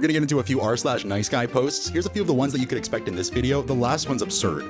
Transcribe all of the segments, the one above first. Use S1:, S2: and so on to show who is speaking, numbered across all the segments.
S1: We're gonna get into a few r/niceguy posts. Here's a few of the ones that you could expect in this video. The last one's absurd.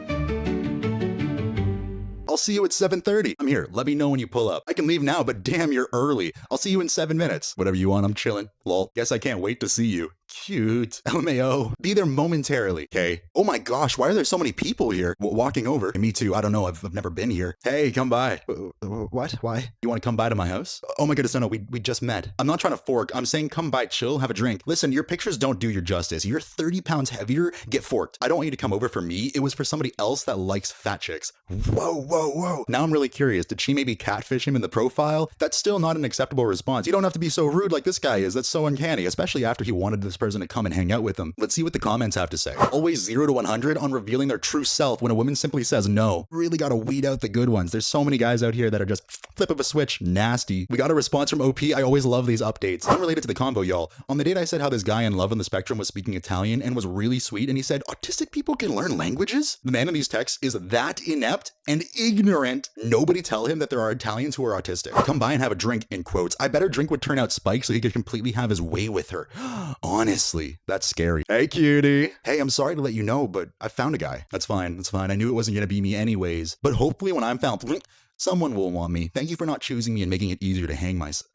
S1: I'll see you at 7:30. I'm here. Let me know when you pull up. I can leave now, but damn, you're early. I'll see you in 7 minutes. Whatever you want, I'm chilling. Lol. Guess I can't wait to see you. Cute. LMAO. Be there momentarily. Okay. Oh my gosh, why are there so many people here? Walking over. Me too. I don't know. I've never been here. Hey, come by. What? Why? You want to come by to my house? Oh my goodness, no, we just met. I'm not trying to fork. I'm saying come by, chill, have a drink. Listen, your pictures don't do your justice. You're 30 pounds heavier. Get forked. I don't want you to come over for me. It was for somebody else that likes fat chicks. Whoa. Now I'm really curious. Did she maybe catfish him in the profile? That's still not an acceptable response. You don't have to be so rude like this guy is. That's so uncanny, especially after he wanted this person to come and hang out with him. Let's see what the comments have to say. Always 0 to 100 on revealing their true self when a woman simply says no. Really gotta weed out the good ones. There's so many guys out here that are just flip of a switch, nasty. We got a response from OP. I always love these updates. Unrelated to the combo, y'all. On the date I said how this guy in Love on the Spectrum was speaking Italian and was really sweet, and he said, autistic people can learn languages? The man in these texts is that inept and ignorant. Nobody tell him that there are Italians who are autistic. Come by and have a drink, in quotes. I bet her drink would turn out spiked so he could completely have his way with her. Honestly, that's scary. Hey, cutie. Hey, I'm sorry to let you know, but I found a guy. That's fine. I knew it wasn't going to be me anyways. But hopefully when I'm found, someone will want me. Thank you for not choosing me and making it easier to hang myself.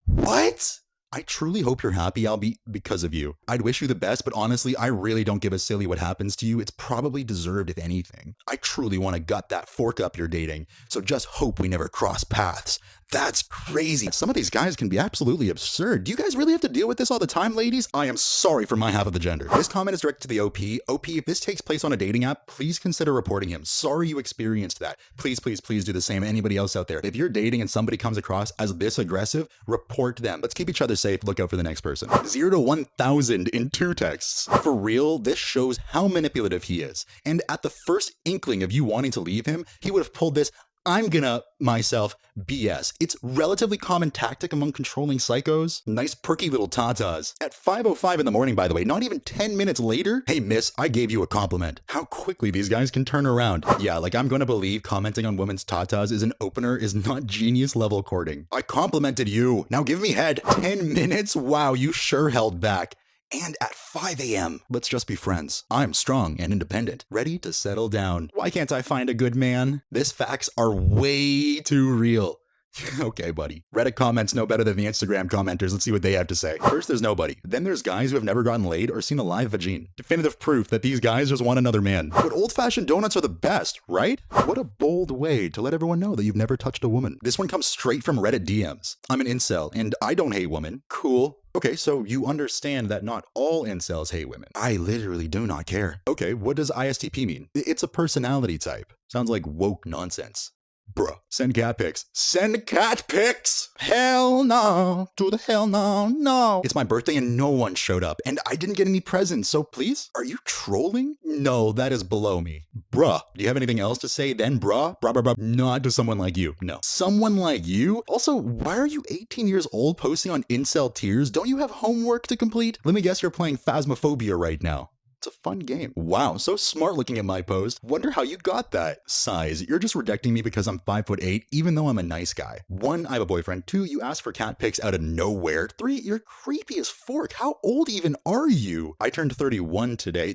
S1: What? I truly hope you're happy, I'll be because of you. I'd wish you the best, but honestly, I really don't give a silly what happens to you. It's probably deserved, if anything. I truly want to gut that fork up you're dating, so just hope we never cross paths. That's crazy. Some of these guys can be absolutely absurd. Do you guys really have to deal with this all the time, ladies? I am sorry for my half of the gender. This comment is directed to the OP. OP, if this takes place on a dating app, please consider reporting him. Sorry you experienced that. Please do the same. Anybody else out there. If you're dating and somebody comes across as this aggressive, report them. Let's keep each other safe. Look out for the next person. 0 to 1,000 in 2 texts. For real, this shows how manipulative he is. And at the first inkling of you wanting to leave him, he would have pulled this I'm gonna myself BS. It's relatively common tactic among controlling psychos. Nice perky little tatas. At 5:05 in the morning, by the way, not even 10 minutes later. Hey miss, I gave you a compliment. How quickly these guys can turn around. Yeah, like I'm gonna believe commenting on women's tatas is an opener is not genius level courting. I complimented you. Now give me head. 10 minutes? Wow, you sure held back. And at 5 a.m. Let's just be friends. I'm strong and independent, ready to settle down. Why can't I find a good man? These facts are way too real. Okay, buddy. Reddit comments know better than the Instagram commenters. Let's see what they have to say. First, there's nobody. Then there's guys who have never gotten laid or seen a live vagine. Definitive proof that these guys just want another man. But old-fashioned donuts are the best, right? What a bold way to let everyone know that you've never touched a woman. This one comes straight from Reddit DMs. I'm an incel, and I don't hate women. Cool. Okay, so you understand that not all incels hate women. I literally do not care. Okay, what does ISTP mean? It's a personality type. Sounds like woke nonsense. Bruh. Send cat pics. Send cat pics! Hell no. To the hell no, no. It's my birthday and no one showed up, and I didn't get any presents, so please? Are you trolling? No, that is below me. Bruh. Do you have anything else to say then, bruh? Bruh. Not to someone like you. No. Someone like you? Also, why are you 18 years old posting on incel tears? Don't you have homework to complete? Let me guess you're playing Phasmophobia right now. It's a fun game. Wow, so smart looking at my post. Wonder how you got that. Size, you're just rejecting me because I'm 5'8", even though I'm a nice guy. 1, I have a boyfriend. 2, you asked for cat pics out of nowhere. 3, you're creepy as fork. How old even are you? I turned 31 today.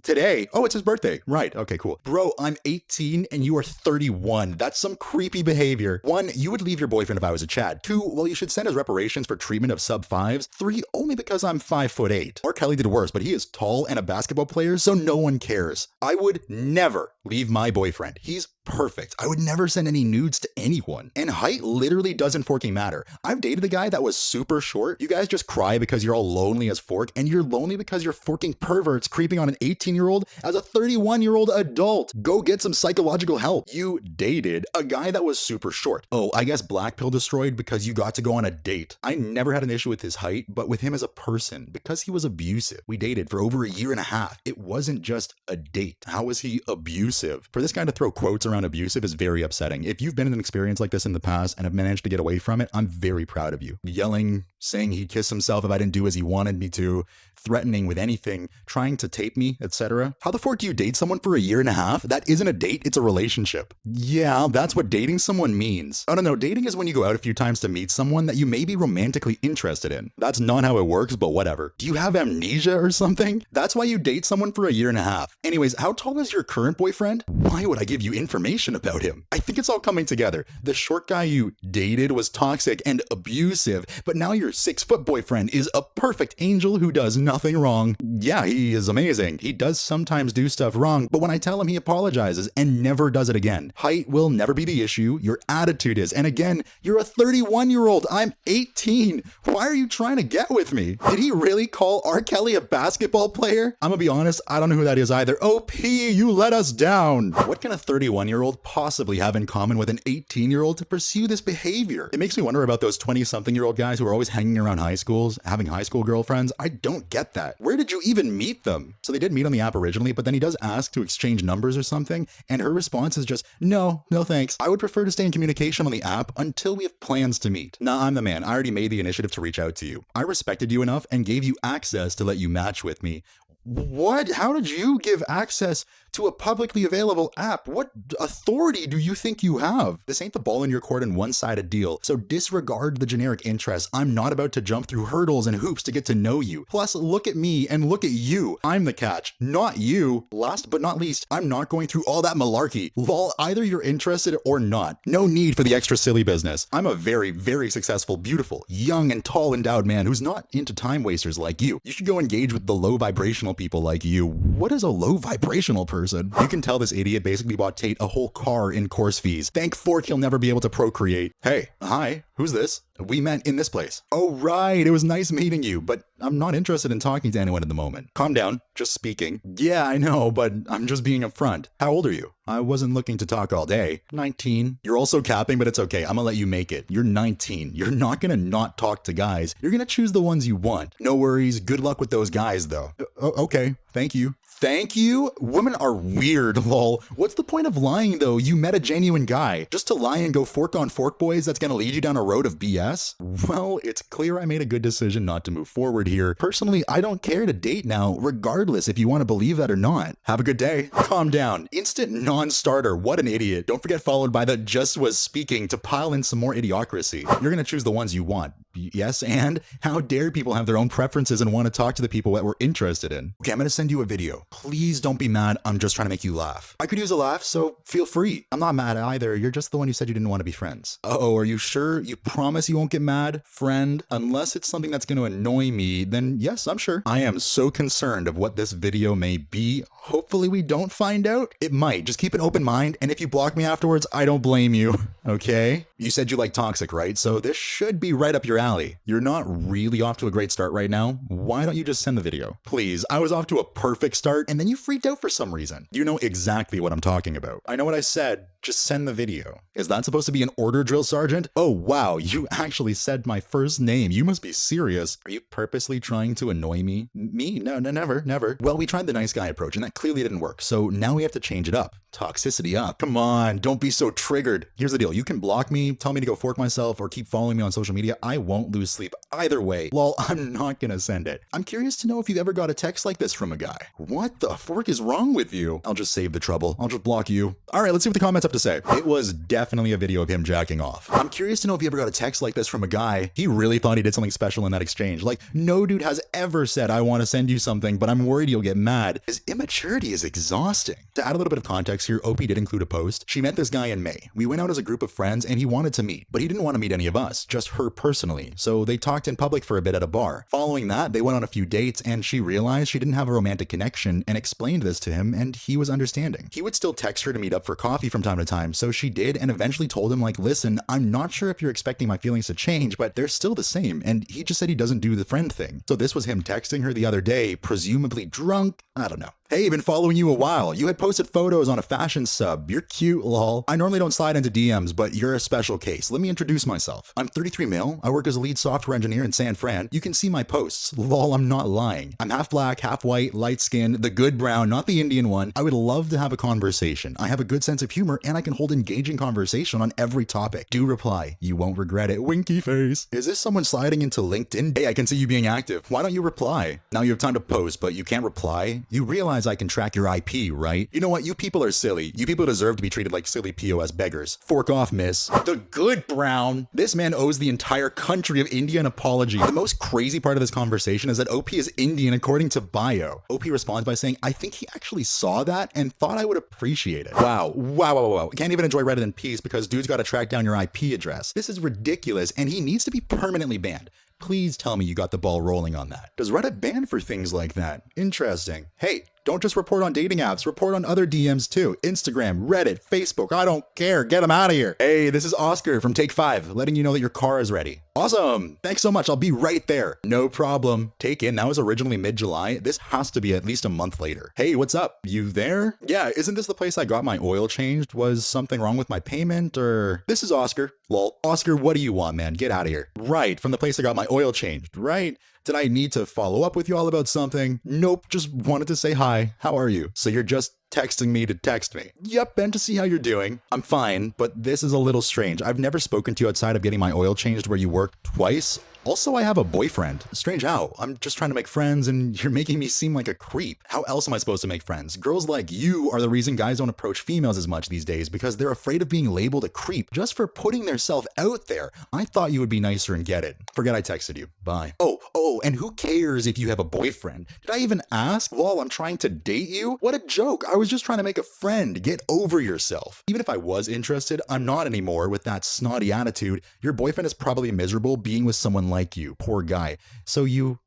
S1: Today? Oh, it's his birthday. Right. Okay, cool. Bro, I'm 18 and you are 31. That's some creepy behavior. 1, you would leave your boyfriend if I was a Chad. 2, well, you should send us reparations for treatment of sub-5s. 3, only because I'm 5'8". R. Kelly did worse, but he is tall and a basketball player, so no one cares. I would never leave my boyfriend. He's perfect. I would never send any nudes to anyone. And height literally doesn't forking matter. I've dated a guy that was super short. You guys just cry because you're all lonely as fork, and you're lonely because you're forking perverts creeping on an 18-year-old as a 31-year-old adult. Go get some psychological help. You dated a guy that was super short. Oh, I guess black pill destroyed because you got to go on a date. I never had an issue with his height, but with him as a person because he was abusive. We dated for over a year and a half. It wasn't just a date. How was he abusive? For this guy to throw quotes around abusive is very upsetting. If you've been in an experience like this in the past and have managed to get away from it, I'm very proud of you. Yelling, saying he'd kiss himself if I didn't do as he wanted me to, threatening with anything, trying to tape me, etc. etc. How the fork do you date someone for a year and a half? That isn't a date, it's a relationship. Yeah, that's what dating someone means. Oh no, dating is when you go out a few times to meet someone that you may be romantically interested in. That's not how it works, but whatever. Do you have amnesia or something? That's why you date someone for a year and a half. Anyways, how tall is your current boyfriend? Why would I give you information about him? I think it's all coming together. The short guy you dated was toxic and abusive, but now your 6-foot boyfriend is a perfect angel who does nothing wrong. Yeah, he is amazing. He does sometimes do stuff wrong, but when I tell him, he apologizes and never does it again. Height will never be the issue. Your attitude is. And again, you're a 31-year-old. I'm 18. Why are you trying to get with me? Did he really call R. Kelly a basketball player? I'm gonna be honest, I don't know who that is either. OP, you let us down. What can a 31-year-old possibly have in common with an 18-year-old to pursue this behavior? It makes me wonder about those 20-something-year-old guys who are always hanging around high schools, having high school girlfriends. I don't get that. Where did you even meet them? So they did meet on the app originally, but then he does ask to exchange numbers or something, and her response is just, no thanks. I would prefer to stay in communication on the app until we have plans to meet. Nah, I'm the man. I already made the initiative to reach out to you. I respected you enough and gave you access to let you match with me. What? How did you give access to a publicly available app? What authority do you think you have? This ain't the ball in your court and one-sided deal, so disregard the generic interests. I'm not about to jump through hurdles and hoops to get to know you. Plus, look at me and look at you. I'm the catch, not you. Last but not least, I'm not going through all that malarkey. Lol, either you're interested or not. No need for the extra silly business. I'm a very, very successful, beautiful, young and tall endowed man who's not into time wasters like you. You should go engage with the low vibrational people like you. What is a low vibrational person? You can tell this idiot basically bought Tate a whole car in course fees. Thank fork he'll never be able to procreate. Hey, hi, who's this? We met in this place. Oh right, it was nice meeting you, but I'm not interested in talking to anyone at the moment. Calm down, just speaking. Yeah, I know, but I'm just being upfront. How old are you? I wasn't looking to talk all day. 19. You're also capping, but it's okay. I'm gonna let you make it. You're 19. You're not gonna not talk to guys. You're gonna choose the ones you want. No worries. Good luck with those guys, though. Okay. Thank you. Thank you? Women are weird, lol. What's the point of lying, though? You met a genuine guy. Just to lie and go fork on fork, boys, that's gonna lead you down a road of BS? Well, it's clear I made a good decision not to move forward here. Personally, I don't care to date now, regardless if you want to believe that or not. Have a good day. Calm down. Instant non-starter. What an idiot. Don't forget followed by the just was speaking to pile in some more idiocracy. You're gonna choose the ones you want. Yes, and how dare people have their own preferences and want to talk to the people that we're interested in. Okay, I'm gonna send you a video. Please don't be mad. I'm just trying to make you laugh. I could use a laugh, so feel free. I'm not mad either. You're just the one who said you didn't want to be friends. Uh-oh, are you sure? You promise you won't get mad? Friend? Unless it's something that's going to annoy me, then yes, I'm sure. I am so concerned of what this video may be. Hopefully we don't find out. It might. Just keep an open mind, and if you block me afterwards, I don't blame you. Okay? You said you like toxic, right? So this should be right up your alley. You're not really off to a great start right now. Why don't you just send the video? Please, I was off to a perfect start, and then you freaked out for some reason. You know exactly what I'm talking about. I know what I said. Just send the video. Is that supposed to be an order, drill sergeant? Oh wow, you actually said my first name. You must be serious. Are you purposely trying to annoy me? Me? No, never. Well, we tried the nice guy approach, and that clearly didn't work, so now we have to change it up. Toxicity up. Come on, don't be so triggered. Here's the deal. You can block me, tell me to go fork myself, or keep following me on social media. I won't lose sleep either way. Lol, I'm not gonna send it. I'm curious to know if you've ever got a text like this from a guy. What the fork is wrong with you? I'll just save the trouble. I'll just block you. All right, let's see what the comments have to say. It was definitely a video of him jacking off. I'm curious to know if you ever got a text like this from a guy. He really thought he did something special in that exchange. Like, no dude has ever said, I want to send you something, but I'm worried you'll get mad. His immaturity is exhausting. To add a little bit of context here, OP did include a post. She met this guy in May. We went out as a group of friends and he wanted to meet, but he didn't want to meet any of us, just her personally. So they talked in public for a bit at a bar. Following that, they went on a few dates and she realized she didn't have a romantic connection and explained this to him, and he was understanding. He would still text her to meet up for coffee from time to time, so she did, and eventually told him, like, listen, I'm not sure if you're expecting my feelings to change, but they're still the same, and he just said he doesn't do the friend thing. So this was him texting her the other day, presumably drunk, I don't know. Hey, been following you a while. You had posted photos on a fashion sub. You're cute, lol. I normally don't slide into DMs, but you're a special case. Let me introduce myself. I'm 33 male. I work as a lead software engineer in San Fran. You can see my posts. Lol, I'm not lying. I'm half black, half white, light skin, the good brown, not the Indian one. I would love to have a conversation. I have a good sense of humor and I can hold engaging conversation on every topic. Do reply. You won't regret it. Winky face. Is this someone sliding into LinkedIn? Hey, I can see you being active. Why don't you reply? Now you have time to post, but you can't reply. You realize realize I can track your IP, right? You know what? You people are silly. You people deserve to be treated like silly POS beggars. Fork off, miss. The good Brown. This man owes the entire country of India an apology. The most crazy part of this conversation is that OP is Indian according to bio. OP responds by saying, I think he actually saw that and thought I would appreciate it. Wow. Can't even enjoy Reddit in peace because dude's got to track down your IP address. This is ridiculous and he needs to be permanently banned. Please tell me you got the ball rolling on that. Does Reddit ban for things like that? Interesting. Hey, don't just report on dating apps, report on other DMs too. Instagram, Reddit, Facebook, I don't care. Get them out of here. Hey, this is Oscar from Take 5, letting you know that your car is ready. Awesome. Thanks so much. I'll be right there. No problem. Take in, that was originally mid-July. This has to be at least a month later. Hey, what's up? You there? Yeah, isn't this the place I got my oil changed? Was something wrong with my payment or... This is Oscar. Lol. Oscar, what do you want, man? Get out of here. Right, from the place I got my oil changed, right? Did I need to follow up with you all about something? Nope, just wanted to say hi. How are you? So you're just texting me to text me. Yep, and to see how you're doing. I'm fine, but this is a little strange. I've never spoken to you outside of getting my oil changed where you work twice. Also, I have a boyfriend. Strange how? I'm just trying to make friends and you're making me seem like a creep. How else am I supposed to make friends? Girls like you are the reason guys don't approach females as much these days because they're afraid of being labeled a creep just for putting themselves out there. I thought you would be nicer and get it. Forget I texted you. Bye. Oh, and who cares if you have a boyfriend? Did I even ask? Lol, I'm trying to date you? What a joke. I was just trying to make a friend. Get over yourself. Even if I was interested, I'm not anymore with that snotty attitude. Your boyfriend is probably miserable being with someone like you. Poor guy. So you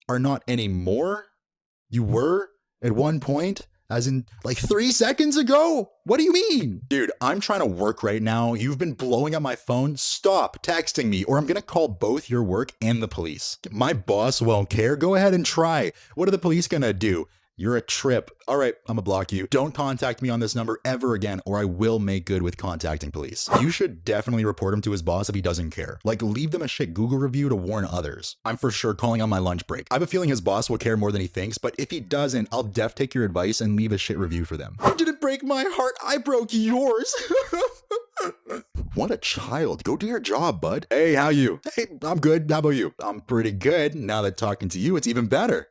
S1: are not anymore? You were at one point? As in, like 3 seconds ago? What do you mean? Dude, I'm trying to work right now. You've been blowing up my phone. Stop texting me or I'm gonna call both your work and the police. My boss won't care. Go ahead and try. What are the police gonna do? You're a trip. All right, I'm gonna block you. Don't contact me on this number ever again or I will make good with contacting police. You should definitely report him to his boss if he doesn't care. Like, leave them a shit Google review to warn others. I'm for sure calling on my lunch break. I have a feeling his boss will care more than he thinks, but if he doesn't, I'll take your advice and leave a shit review for them. You didn't break my heart, I broke yours. What a child. Go do your job, bud. Hey, how you? Hey, I'm good. How about you? I'm pretty good. Now that talking to you, it's even better.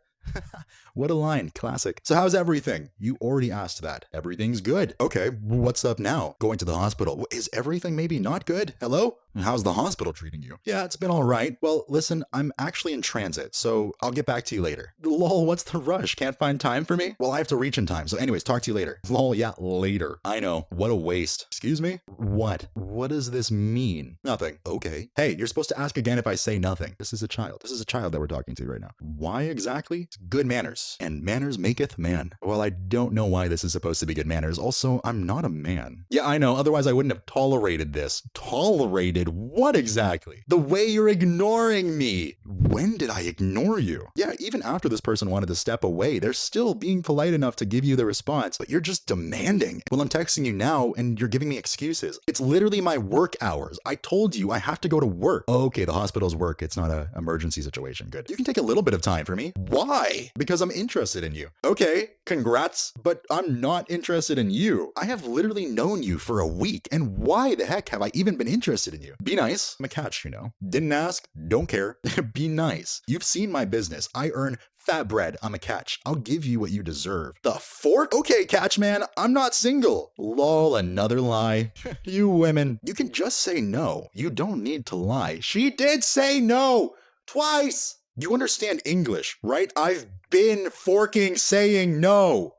S1: What a line. Classic. So how's everything? You already asked that. Everything's good. Okay, what's up now? Going to the hospital. Is everything maybe not good? Hello? How's the hospital treating you? Yeah, it's been all right. Well, listen, I'm actually in transit, so I'll get back to you later. Lol, what's the rush? Can't find time for me? Well, I have to reach in time, so anyways, talk to you later. Lol, yeah, later. I know. What a waste. Excuse me? What? What does this mean? Nothing. Okay. Hey, you're supposed to ask again if I say nothing. This is a child. This is a child that we're talking to right now. Why exactly? It's good manners. And manners maketh man. Well, I don't know why this is supposed to be good manners. Also, I'm not a man. Yeah, I know. Otherwise, I wouldn't have tolerated this. Tolerated what exactly? The way you're ignoring me. When did I ignore you? Yeah, even after this person wanted to step away, they're still being polite enough to give you the response, but you're just demanding. Well, I'm texting you now and you're giving me excuses. It's literally my work hours. I told you I have to go to work. Okay, the hospital's work. It's not an emergency situation. Good. You can take a little bit of time for me. Why? Because I'm interested in you. Okay, congrats, but I'm not interested in you. I have literally known you for a week, and why the heck have I even been interested in you? Be nice. I'm a catch, you know. Didn't ask, don't care. Be nice. You've seen my business. I earn fat bread. I'm a catch. I'll give you what you deserve. The fork? Okay, catch man, I'm not single. Lol, another lie. You women, you can just say no. You don't need to lie. She did say no. Twice. You understand English, right? I've been forking saying no.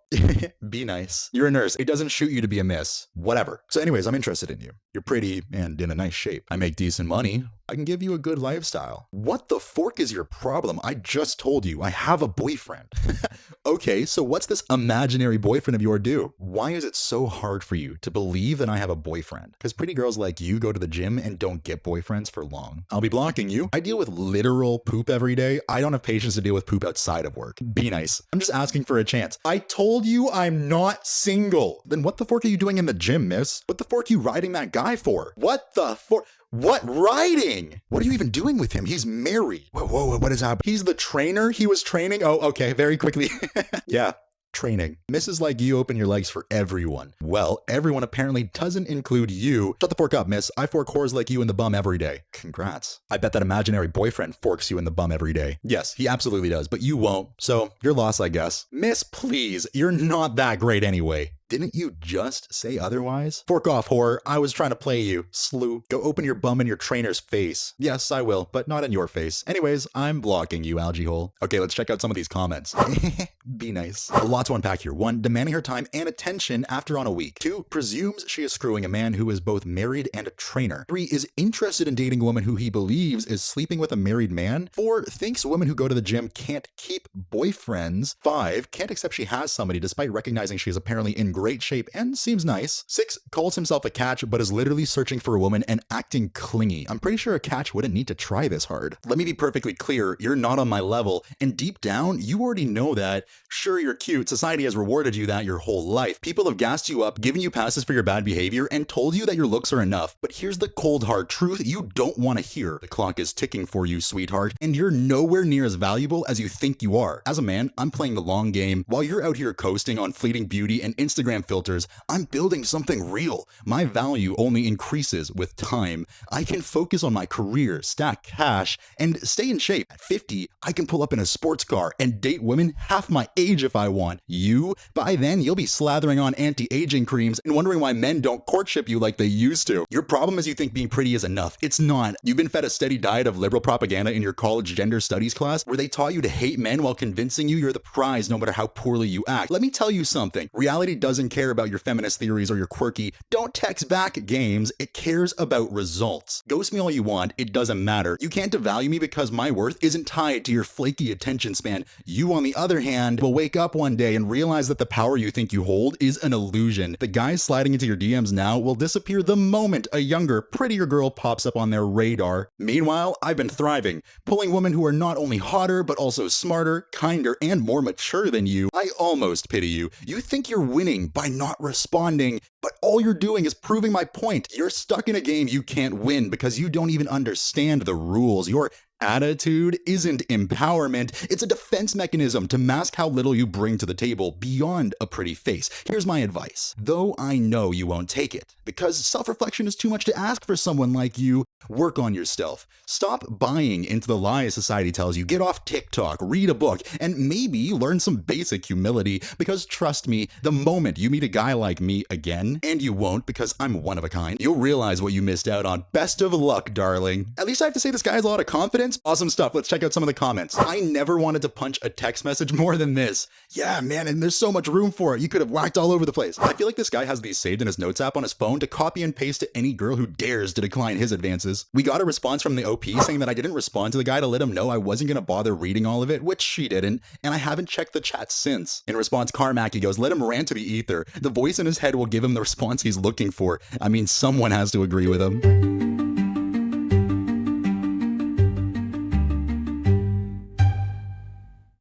S1: Be nice. You're a nurse. It doesn't shoot you to be a miss. Whatever. So anyways, I'm interested in you. You're pretty and in a nice shape. I make decent money. I can give you a good lifestyle. What the fork is your problem? I just told you I have a boyfriend. Okay, so what's this imaginary boyfriend of yours do? Why is it so hard for you to believe that I have a boyfriend? Because pretty girls like you go to the gym and don't get boyfriends for long. I'll be blocking you. I deal with literal poop every day. I don't have patience to deal with poop outside of work. Be nice. I'm just asking for a chance. I told you I'm not single. Then what the fork are you doing in the gym, miss? What the fork are you riding that guy for? What the fork? What riding? What are you even doing with him? He's married. Whoa, what is happening? He's the trainer? He was training? Oh, okay, very quickly. Yeah. Training. Misses like you open your legs for everyone. Well, everyone apparently doesn't include you. Shut the fork up, miss. I fork whores like you in the bum every day. Congrats. I bet that imaginary boyfriend forks you in the bum every day. Yes, he absolutely does, but you won't. So, your loss, I guess. Miss, please, you're not that great anyway. Didn't you just say otherwise? Fork off, whore. I was trying to play you. Slew. Go open your bum in your trainer's face. Yes, I will, but not in your face. Anyways, I'm blocking you, algae hole. Okay, let's check out some of these comments. Be nice. A lot to unpack here. 1, demanding her time and attention after on a week. 2, presumes she is screwing a man who is both married and a trainer. 3, is interested in dating a woman who he believes is sleeping with a married man. 4, thinks women who go to the gym can't keep boyfriends. 5, can't accept she has somebody despite recognizing she is apparently in great shape and seems nice. 6, calls himself a catch but is literally searching for a woman and acting clingy. I'm pretty sure a catch wouldn't need to try this hard. Let me be perfectly clear, you're not on my level, and deep down, you already know that. Sure, you're cute, society has rewarded you that your whole life. People have gassed you up, given you passes for your bad behavior, and told you that your looks are enough. But here's the cold hard truth you don't want to hear. The clock is ticking for you, sweetheart, and you're nowhere near as valuable as you think you are. As a man, I'm playing the long game. While you're out here coasting on fleeting beauty and Instagram filters, I'm building something real. My value only increases with time. I can focus on my career, stack cash, and stay in shape. At 50, I can pull up in a sports car and date women half my age if I want. You? By then, you'll be slathering on anti-aging creams and wondering why men don't courtship you like they used to. Your problem is you think being pretty is enough. It's not. You've been fed a steady diet of liberal propaganda in your college gender studies class where they taught you to hate men while convincing you you're the prize no matter how poorly you act. Let me tell you something. Reality doesn't care about your feminist theories or your quirky don't text back games. It cares about results. Ghost me all you want, it doesn't matter. You can't devalue me because my worth isn't tied to your flaky attention span. You, on the other hand, will wake up one day and realize that the power you think you hold is an illusion. The guys sliding into your DMs now will disappear the moment a younger, prettier girl pops up on their radar. Meanwhile, I've been thriving, pulling women who are not only hotter, but also smarter, kinder, and more mature than you. I almost pity you. You think you're winning by not responding, but all you're doing is proving my point. You're stuck in a game you can't win because you don't even understand the rules. Your attitude isn't empowerment, it's a defense mechanism to mask how little you bring to the table beyond a pretty face. Here's my advice, though I know you won't take it, because self-reflection is too much to ask for someone like you. Work on yourself. Stop buying into the lies society tells you. Get off TikTok, read a book, and maybe learn some basic humility, because trust me, the moment you meet a guy like me again, and you won't because I'm one of a kind, you'll realize what you missed out on. Best of luck, darling. At least I have to say this guy has a lot of confidence. Awesome stuff. Let's check out some of the comments. I never wanted to punch a text message more than this. Yeah, man, and there's so much room for it. You could have whacked all over the place. I feel like this guy has these saved in his notes app on his phone to copy and paste to any girl who dares to decline his advances. We got a response from the OP saying that I didn't respond to the guy to let him know I wasn't going to bother reading all of it, which she didn't, and I haven't checked the chat since. In response, Carmack, goes, let him rant to the ether. The voice in his head will give him the response he's looking for. I mean, someone has to agree with him.